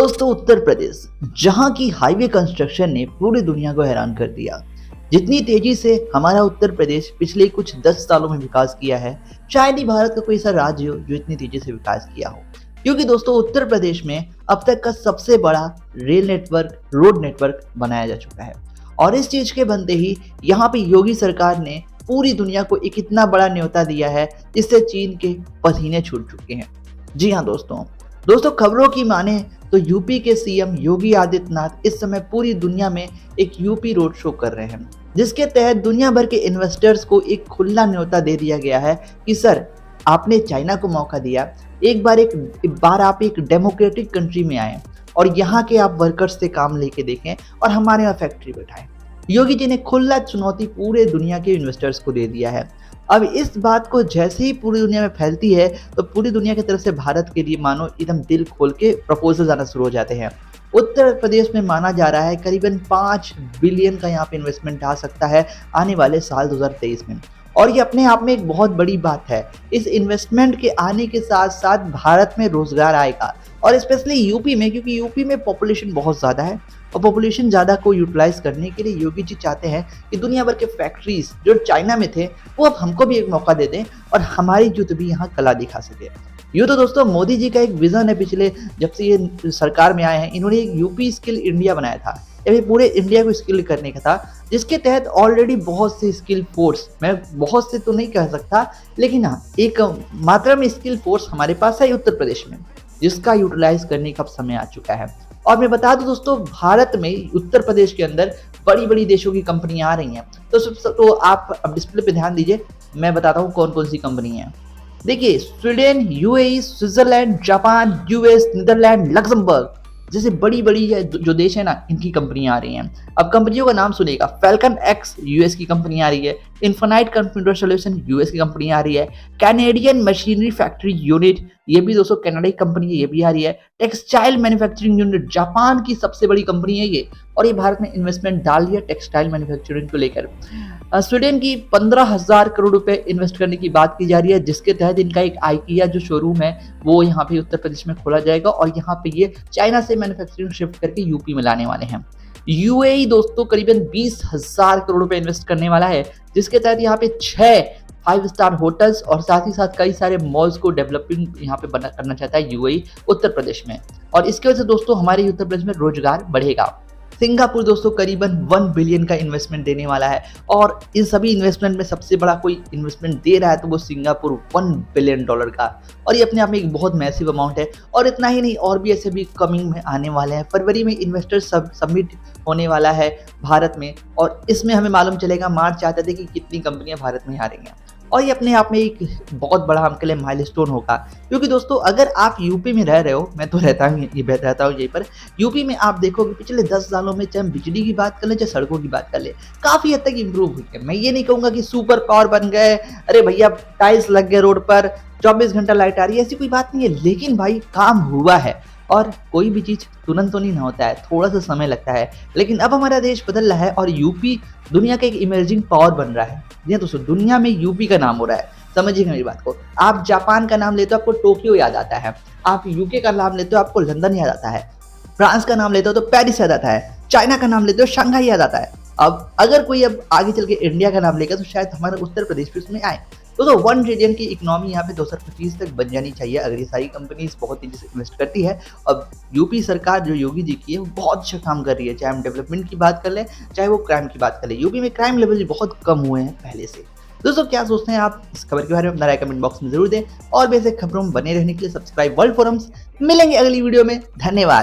दोस्तों उत्तर प्रदेश, जहां की हाईवे कंस्ट्रक्शन ने पूरी दुनिया को हैरान कर दिया। जितनी तेजी से हमारा उत्तर प्रदेश पिछले कुछ 10 सालों में विकास किया है, शायद ही भारत का कोई ऐसा राज्य हो जो इतनी तेजी से विकास किया हो। क्योंकि दोस्तों उत्तर प्रदेश में अब तक का सबसे बड़ा रेल नेटवर्क, रोड नेटवर्क बनाया जा चुका है। और इस चीज के बनते ही यहाँ पे योगी सरकार ने पूरी दुनिया को एक इतना बड़ा न्योता दिया है, जिससे चीन के पसीने छूट चुके हैं। जी हाँ दोस्तों खबरों की माने तो यूपी के सीएम योगी आदित्यनाथ इस समय पूरी दुनिया में एक यूपी रोड शो कर रहे हैं, जिसके तहत दुनिया भर के इन्वेस्टर्स को एक खुला न्योता दे दिया गया है कि सर, आपने चाइना को मौका दिया, एक बार आप एक डेमोक्रेटिक कंट्री में आए और यहाँ के आप वर्कर्स से काम लेके देखें और हमारे यहाँ फैक्ट्री बैठाएं। योगी जी ने खुला चुनौती पूरे दुनिया के इन्वेस्टर्स को दे दिया है। अब इस बात को जैसे ही पूरी दुनिया में फैलती है तो पूरी दुनिया की तरफ से भारत के लिए मानो एकदम दिल खोल के प्रपोजल आना शुरू हो जाते हैं। उत्तर प्रदेश में माना जा रहा है करीबन 5 बिलियन का यहाँ पे इन्वेस्टमेंट आ सकता है आने वाले साल 2023 में, और ये अपने आप में एक बहुत बड़ी बात है। इस इन्वेस्टमेंट के आने के साथ साथ भारत में रोजगार आएगा, और स्पेशली यूपी में, क्योंकि यूपी में पॉपुलेशन बहुत ज़्यादा है और पॉपुलेशन ज़्यादा को यूटिलाइज करने के लिए योगी जी चाहते हैं कि दुनिया भर के फैक्ट्रीज जो चाइना में थे वो अब हमको भी एक मौका दे दें और हमारी यूथ भी यहाँ कला दिखा सके। यूँ तो दोस्तों मोदी जी का एक विजन है, पिछले जब से ये सरकार में आए हैं इन्होंने एक यूपी स्किल इंडिया बनाया था। ये पूरे इंडिया को स्किल करने का था, जिसके तहत ऑलरेडी बहुत से स्किल फोर्स, मैं बहुत से तो नहीं कह सकता लेकिन हाँ एक मात्रा में स्किल फोर्स हमारे पास है उत्तर प्रदेश में, जिसका यूटिलाइज करने का समय आ चुका है। और मैं बता दूं दोस्तों, भारत में उत्तर प्रदेश के अंदर बड़ी बड़ी देशों की कंपनियां आ रही हैं। तो आप अब डिस्प्ले पे ध्यान दीजिए, मैं बताता हूँ कौन कौन सी कंपनी हैं। देखिए, Sweden, UAE, Switzerland, Japan, US, Netherlands, Luxembourg जैसे बड़ी बड़ी जो देश है ना, इनकी कंपनियां आ रही हैं। अब कंपनियों का नाम सुनिएगा। फैल्कन एक्स यूएस की कंपनी आ रही है, इन्फिनाइट कंप्यूटर सॉल्यूशन यूएस की कंपनी आ रही है, कैनेडियन मशीनरी फैक्ट्री यूनिट ये भी दोस्तों कनाडा की कंपनी है, ये भी आ रही है, टेक्सटाइल मैन्युफैक्चरिंग यूनिट जापान की सबसे बड़ी कंपनी है ये, और ये भारत में इन्वेस्टमेंट डाल दिया टेक्सटाइल मैन्युफैक्चरिंग को लेकर। स्वीडन की 15,000 करोड़ रुपए इन्वेस्ट करने की बात की जा रही है, जिसके तहत इनका एक आइकिया जो शोरूम है वो यहाँ पे उत्तर प्रदेश में खोला जाएगा, और यहाँ पे ये चाइना से मैन्युफैक्चरिंग शिफ्ट करके यूपी में लाने वाले हैं। यूएई दोस्तों करीबन 20,000 करोड़ रुपए इन्वेस्ट करने वाला है, जिसके तहत यहाँ पे 6 5 स्टार होटल्स और साथ ही साथ कई सारे मॉल्स को डेवलपिंग यहाँ पे करना चाहता है यूएई उत्तर प्रदेश में, और इसके वजह से दोस्तों हमारे उत्तर प्रदेश में रोजगार बढ़ेगा। सिंगापुर दोस्तों करीबन 1 बिलियन का इन्वेस्टमेंट देने वाला है, और इन सभी इन्वेस्टमेंट में सबसे बड़ा कोई इन्वेस्टमेंट दे रहा है तो वो सिंगापुर $1 बिलियन का, और ये अपने आप में एक बहुत मैसिव अमाउंट है। और इतना ही नहीं, और भी ऐसे भी कमिंग में आने वाले हैं। फरवरी में इन्वेस्टर सबमिट होने वाला है भारत में, और इसमें हमें मालूम चलेगा मार्च चाहते थे कि कितनी कंपनियां भारत में आ रही हैं, और ये अपने आप में एक बहुत बड़ा हमके लिए माइलस्टोन होगा। क्योंकि दोस्तों अगर आप यूपी में रह रहे हो, मैं तो रहता हूँ यहीं पर, यूपी में आप देखोगे पिछले 10 सालों में चाहे बिजली की बात कर ले चाहे सड़कों की बात कर ले, काफ़ी हद तक इम्प्रूव हुई है। मैं ये नहीं कहूँगा कि सुपर पावर बन गए, अरे भैया टाइल्स लग गए रोड पर, 24 घंटा लाइट आ रही है, ऐसी कोई बात नहीं है, लेकिन भाई काम हुआ है। और कोई भी चीज़ तुरंत तो नहीं ना होता है, थोड़ा सा समय लगता है, लेकिन अब हमारा देश बदल रहा है और यूपी दुनिया का एक इमर्जिंग पावर बन रहा है। जी दोस्तों, दुनिया में यूपी का नाम हो रहा है, समझिएगा मेरी बात को। आप जापान का नाम लेते हो आपको टोक्यो याद आता है, आप यूके का नाम लेते हो आपको लंदन याद आता है, फ्रांस का नाम लेते हो तो पेरिस याद आता है, चाइना का नाम लेते हो शंघाई याद आता है। अब अगर कोई अब आगे चल के इंडिया का नाम लेगा तो शायद हमारा उत्तर प्रदेश भी उसमें आए। तो 1 ट्रिलियन की इकोनॉमी यहाँ पे 2025 तक बन जानी चाहिए, अगर ये सारी कंपनीज बहुत तेजी से इन्वेस्ट करती है। अब यूपी सरकार जो योगी जी की है वो बहुत अच्छा काम कर रही है, चाहे हम डेवलपमेंट की बात कर लें चाहे वो क्राइम की बात कर लें। यूपी में क्राइम लेवल बहुत कम हुए हैं पहले से। दोस्तों क्या सोचते हैं आप इस खबर के बारे में, अपना राय कमेंट बॉक्स में जरूर दें, और वैसे खबरों में बने रहने के लिए सब्सक्राइब वर्ल्ड फोरम्स। मिलेंगे अगली वीडियो में, धन्यवाद।